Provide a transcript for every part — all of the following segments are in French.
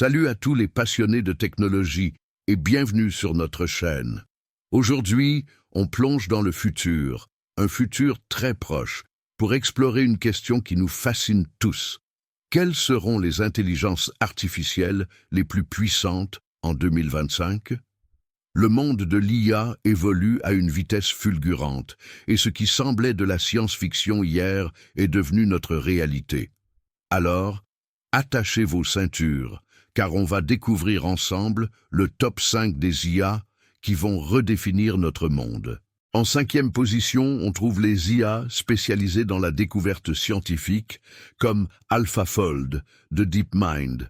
Salut à tous les passionnés de technologie et bienvenue sur notre chaîne. Aujourd'hui, on plonge dans le futur, un futur très proche, pour explorer une question qui nous fascine tous. Quelles seront les intelligences artificielles les plus puissantes en 2025? Le monde de l'IA évolue à une vitesse fulgurante, et ce qui semblait de la science-fiction hier est devenu notre réalité. Alors, attachez vos ceintures, car on va découvrir ensemble le top 5 des IA qui vont redéfinir notre monde. En 5e position, on trouve les IA spécialisées dans la découverte scientifique, comme AlphaFold de DeepMind.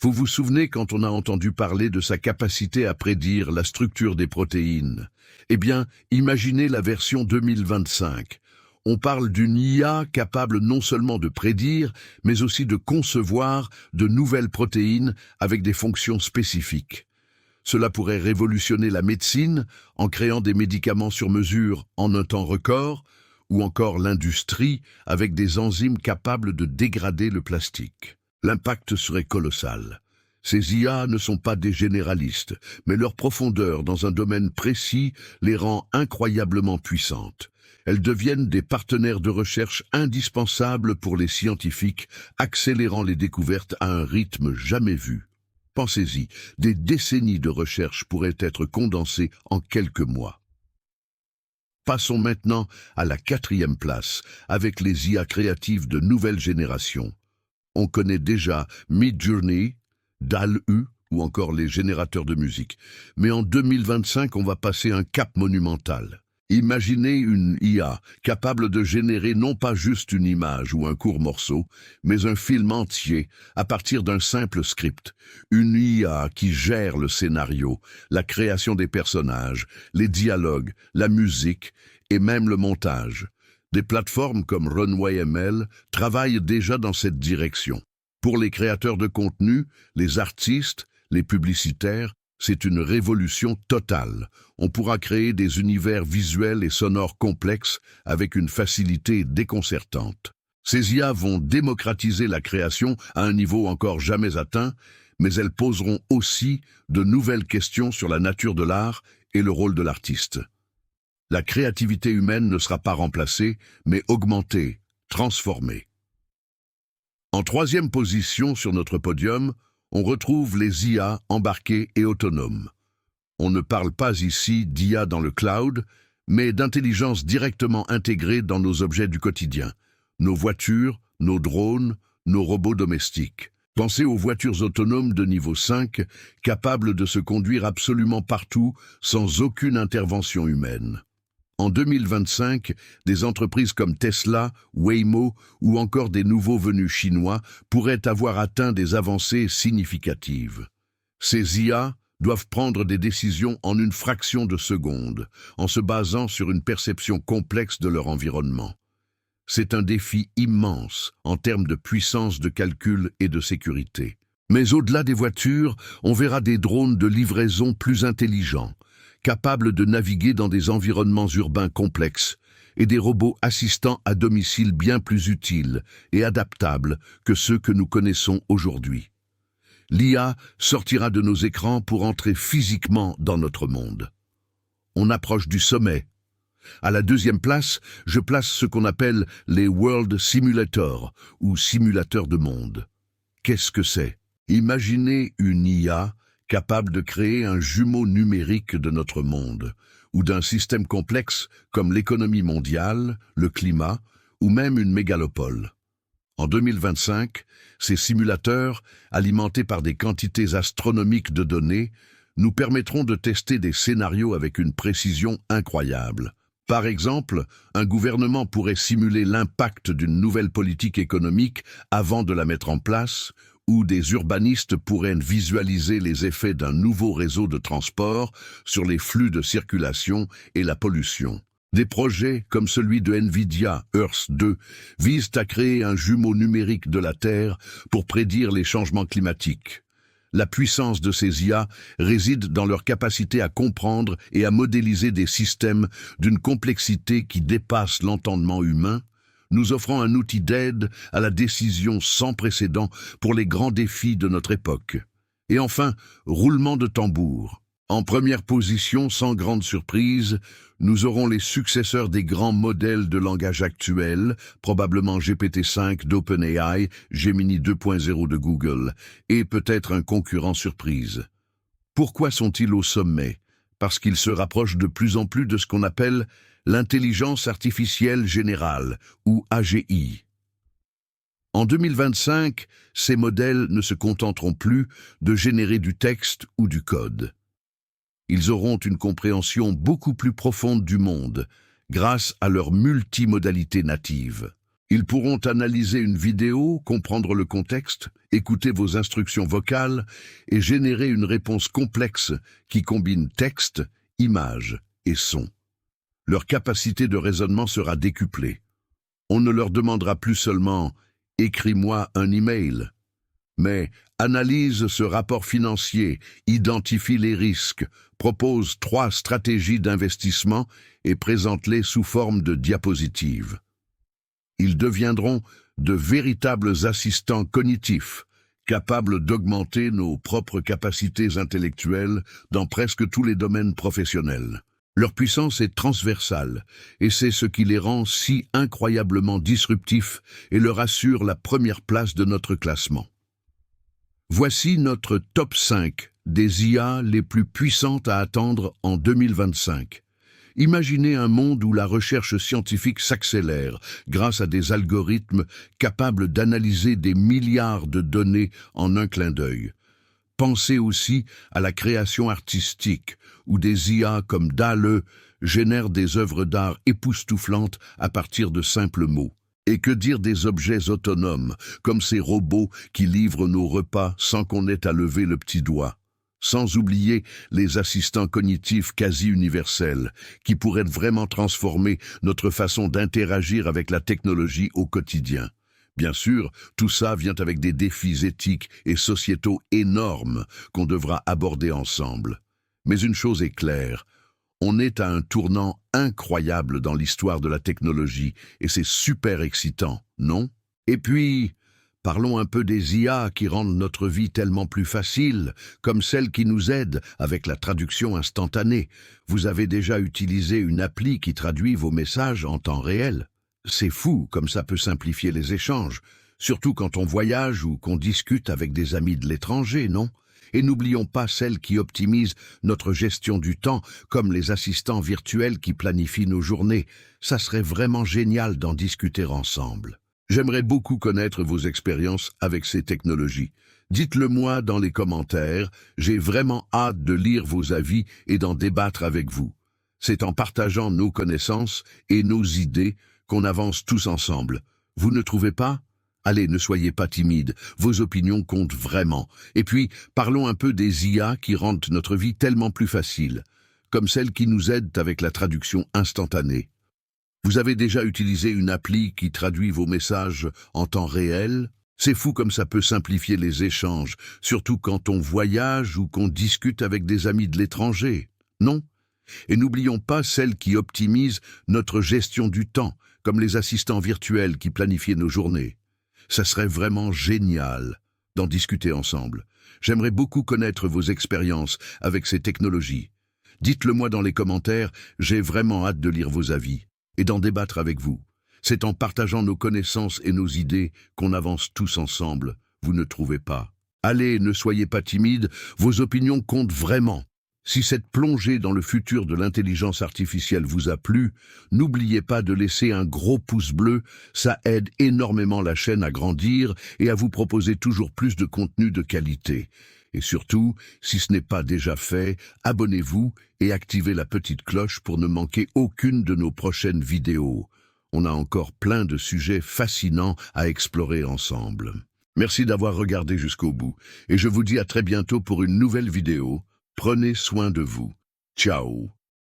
Vous vous souvenez quand on a entendu parler de sa capacité à prédire la structure des protéines? Eh bien, imaginez la version 2025. On parle d'une IA capable non seulement de prédire, mais aussi de concevoir de nouvelles protéines avec des fonctions spécifiques. Cela pourrait révolutionner la médecine en créant des médicaments sur mesure en un temps record, ou encore l'industrie avec des enzymes capables de dégrader le plastique. L'impact serait colossal. Ces IA ne sont pas des généralistes, mais leur profondeur dans un domaine précis les rend incroyablement puissantes. Elles deviennent des partenaires de recherche indispensables pour les scientifiques, accélérant les découvertes à un rythme jamais vu. Pensez-y, des décennies de recherche pourraient être condensées en quelques mois. Passons maintenant à la 4e place, avec les IA créatives de nouvelle génération. On connaît déjà Midjourney, DALL-E ou encore les générateurs de musique. Mais en 2025, on va passer un cap monumental. Imaginez une IA capable de générer non pas juste une image ou un court morceau, mais un film entier à partir d'un simple script. Une IA qui gère le scénario, la création des personnages, les dialogues, la musique et même le montage. Des plateformes comme Runway ML travaillent déjà dans cette direction. Pour les créateurs de contenu, les artistes, les publicitaires, c'est une révolution totale. On pourra créer des univers visuels et sonores complexes avec une facilité déconcertante. Ces IA vont démocratiser la création à un niveau encore jamais atteint, mais elles poseront aussi de nouvelles questions sur la nature de l'art et le rôle de l'artiste. La créativité humaine ne sera pas remplacée, mais augmentée, transformée. En 3e position sur notre podium, on retrouve les IA embarquées et autonomes. On ne parle pas ici d'IA dans le cloud, mais d'intelligence directement intégrée dans nos objets du quotidien, nos voitures, nos drones, nos robots domestiques. Pensez aux voitures autonomes de niveau 5, capables de se conduire absolument partout sans aucune intervention humaine. En 2025, des entreprises comme Tesla, Waymo ou encore des nouveaux venus chinois pourraient avoir atteint des avancées significatives. Ces IA doivent prendre des décisions en une fraction de seconde, en se basant sur une perception complexe de leur environnement. C'est un défi immense en termes de puissance de calcul et de sécurité. Mais au-delà des voitures, on verra des drones de livraison plus intelligents, capables de naviguer dans des environnements urbains complexes, et des robots assistants à domicile bien plus utiles et adaptables que ceux que nous connaissons aujourd'hui. L'IA sortira de nos écrans pour entrer physiquement dans notre monde. On approche du sommet. À la 2e place, je place ce qu'on appelle les World Simulators, ou simulateurs de monde. Qu'est-ce que c'est? Imaginez une IA capable de créer un jumeau numérique de notre monde, ou d'un système complexe comme l'économie mondiale, le climat, ou même une mégalopole. En 2025, ces simulateurs, alimentés par des quantités astronomiques de données, nous permettront de tester des scénarios avec une précision incroyable. Par exemple, un gouvernement pourrait simuler l'impact d'une nouvelle politique économique avant de la mettre en place, où des urbanistes pourraient visualiser les effets d'un nouveau réseau de transport sur les flux de circulation et la pollution. Des projets comme celui de Nvidia, Earth 2, visent à créer un jumeau numérique de la Terre pour prédire les changements climatiques. La puissance de ces IA réside dans leur capacité à comprendre et à modéliser des systèmes d'une complexité qui dépasse l'entendement humain, nous offrant un outil d'aide à la décision sans précédent pour les grands défis de notre époque. Et enfin, roulement de tambour. En première position, sans grande surprise, nous aurons les successeurs des grands modèles de langage actuels, probablement GPT-5 d'OpenAI, Gemini 2.0 de Google, et peut-être un concurrent surprise. Pourquoi sont-ils au sommet? Parce qu'ils se rapprochent de plus en plus de ce qu'on appelle l'intelligence artificielle générale, ou AGI. En 2025, ces modèles ne se contenteront plus de générer du texte ou du code. Ils auront une compréhension beaucoup plus profonde du monde, grâce à leur multimodalité native. Ils pourront analyser une vidéo, comprendre le contexte, écouter vos instructions vocales et générer une réponse complexe qui combine texte, images et son. Leur capacité de raisonnement sera décuplée. On ne leur demandera plus seulement « écris-moi un email », mais analyse ce rapport financier, identifie les risques, propose 3 stratégies d'investissement et présente-les sous forme de diapositives. Ils deviendront de véritables assistants cognitifs, capables d'augmenter nos propres capacités intellectuelles dans presque tous les domaines professionnels. Leur puissance est transversale, et c'est ce qui les rend si incroyablement disruptifs et leur assure la première place de notre classement. Voici notre top 5 des IA les plus puissantes à attendre en 2025. Imaginez un monde où la recherche scientifique s'accélère grâce à des algorithmes capables d'analyser des milliards de données en un clin d'œil. Pensez aussi à la création artistique, où des IA comme DALL-E génèrent des œuvres d'art époustouflantes à partir de simples mots. Et que dire des objets autonomes, comme ces robots qui livrent nos repas sans qu'on ait à lever le petit doigt? Sans oublier les assistants cognitifs quasi universels, qui pourraient vraiment transformer notre façon d'interagir avec la technologie au quotidien. Bien sûr, tout ça vient avec des défis éthiques et sociétaux énormes qu'on devra aborder ensemble. Mais une chose est claire, on est à un tournant incroyable dans l'histoire de la technologie, et c'est super excitant, non? Et puis, parlons un peu des IA qui rendent notre vie tellement plus facile, comme celle qui nous aide avec la traduction instantanée. Vous avez déjà utilisé une appli qui traduit vos messages en temps réel. C'est fou comme ça peut simplifier les échanges, surtout quand on voyage ou qu'on discute avec des amis de l'étranger, non? Et n'oublions pas celles qui optimisent notre gestion du temps, comme les assistants virtuels qui planifient nos journées. Ça serait vraiment génial d'en discuter ensemble. J'aimerais beaucoup connaître vos expériences avec ces technologies. Dites-le moi dans les commentaires, j'ai vraiment hâte de lire vos avis et d'en débattre avec vous. C'est en partageant nos connaissances et nos idées qu'on avance tous ensemble. Vous ne trouvez pas ? Allez, ne soyez pas timide, vos opinions comptent vraiment. Et puis, parlons un peu des IA qui rendent notre vie tellement plus facile, comme celles qui nous aident avec la traduction instantanée. Vous avez déjà utilisé une appli qui traduit vos messages en temps réel? C'est fou comme ça peut simplifier les échanges, surtout quand on voyage ou qu'on discute avec des amis de l'étranger, non? Et n'oublions pas celles qui optimisent notre gestion du temps, comme les assistants virtuels qui planifient nos journées. Ça serait vraiment génial d'en discuter ensemble. J'aimerais beaucoup connaître vos expériences avec ces technologies. Dites-le moi dans les commentaires, j'ai vraiment hâte de lire vos avis et d'en débattre avec vous. C'est en partageant nos connaissances et nos idées qu'on avance tous ensemble, vous ne trouvez pas? Allez, ne soyez pas timides, vos opinions comptent vraiment. Si cette plongée dans le futur de l'intelligence artificielle vous a plu, n'oubliez pas de laisser un gros pouce bleu, ça aide énormément la chaîne à grandir et à vous proposer toujours plus de contenu de qualité. Et surtout, si ce n'est pas déjà fait, abonnez-vous et activez la petite cloche pour ne manquer aucune de nos prochaines vidéos. On a encore plein de sujets fascinants à explorer ensemble. Merci d'avoir regardé jusqu'au bout, et je vous dis à très bientôt pour une nouvelle vidéo. Prenez soin de vous. Ciao.